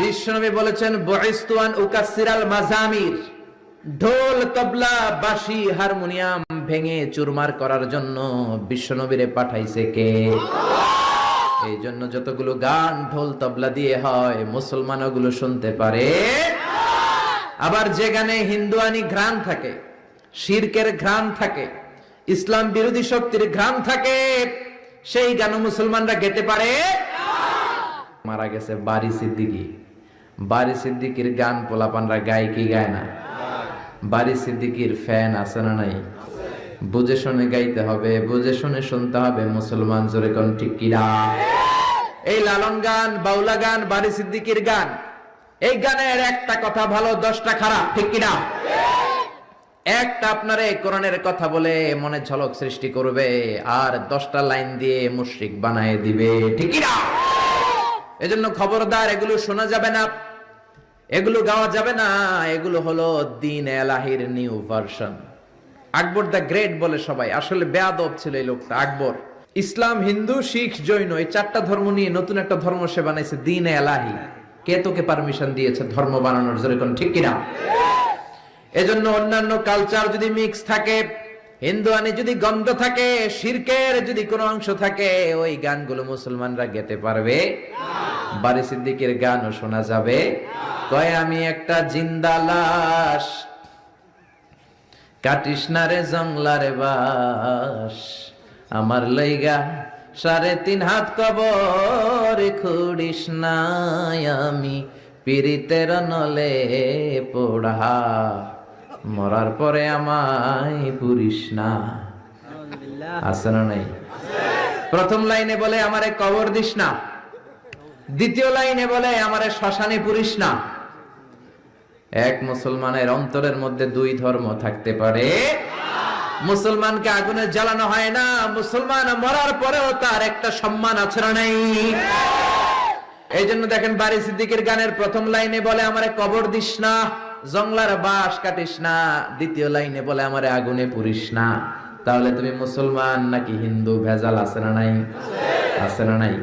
বিশ্বনবী বলেছেন বুইস্তু আন উকাসসিরাল মাজামির, ঢোল তবলা বাঁশি হারমোনিয়াম ভেঙে চুরমার করার জন্য বিশ্বনবীরে পাঠাইছে কে? এই জন্য যতগুলো গান ঢোল তবলা দিয়ে হয় মুসলমান ওগুলো শুনতে পারে। আবার যে গানে হিন্দুয়ানি ঘ্রাণ থাকে, শিরকের ঘ্রাণ থাকে, ইসলাম বিরোধী শক্তির ঘ্রাণ থাকে, সেই গান মুসলমানরা গেতে পারে? মারা গেছে বারি সিদ্দিকী, বারি সিদ্দিকীর গান পোলাপানরা গায় কি গায় না? বারি সিদ্দিকীর ফ্যান আছে না নাই? বুঝে শুনে গাইতে হবে, বুঝে শুনে শুনতে হবে। মুসলমান জোরে কোন ঠিক কিনা? এই লালন গান, বাউলা গান, বারি সিদ্দিকীর গান, এই গানের একটা কথা ভালো, 10টা খারাপ, ঠিক কিনা? একটা আপনারে কোরআনের কথা বলে মনে ঝলক সৃষ্টি করবে, আর 10টা লাইন দিয়ে মুশরিক বানায় দিবে, ঠিক কিনা? এজন্য খবরদার, এগুলো শোনা যাবে না, এগুলো গাওয়া যাবে না। এগুলো হলো দ্বীন এলাহির new version. Akbar the great বলে সবাই, আসলে বেয়াদব ছিল এই লোকটা আকবর। ইসলাম, হিন্দু, শিখ, জৈন, এই 4টা ধর্ম নিয়ে নতুন একটা ধর্ম সে বানাইছে, দ্বীন এলাহি। কে তোকে পারমিশন দিয়েছে ধর্ম বানানোর? জোরে কোন ঠিক কিনা? এজন্য অন্যান্য কালচার যদি মিক্স থাকে, হিন্দুয়ানি যদি গন্ধ থাকে, শিরকের যদি কোনো অংশ থাকে, ওই গানগুলো মুসলমানরা গেতে পারবে? বারি সিদ্দিকের গানও শোনা যাবে? কয় আমি একটা জিন্দা লাশ, কাটিস না রে জংলারে বাস, আমার লইগা 3.5 হাত কবর খুঁড়িস নাই, আমি পীড়িতের নলে পোড়া, মরার পরে আমায় পুরিস না। আছে না নাই? প্রথম লাইনে বলে আমারে কবর দিস না, দ্বিতীয় লাইনে বলে আমারে শ্মশানে পুরিস না। এক মুসলমানের অন্তরের মধ্যে 2 ধর্ম থাকতে পারে? মুসলমানকে আগুনে জ্বালানো হয় না, মুসলমান মরার পরেও তার একটা সম্মান আছে না নাই? এই জন্য দেখেন বারি সিদ্দিকের গানের প্রথম লাইনে বলে আমারে কবর দিস না, জংলার বাঁশ কাটিস না, দ্বিতীয় লাইনে বলে আমারে আগুনে পুরিস না। তাহলে তুমি মুসলমান নাকি হিন্দু? ভেজাল আছে না নাই? আছে না নাই?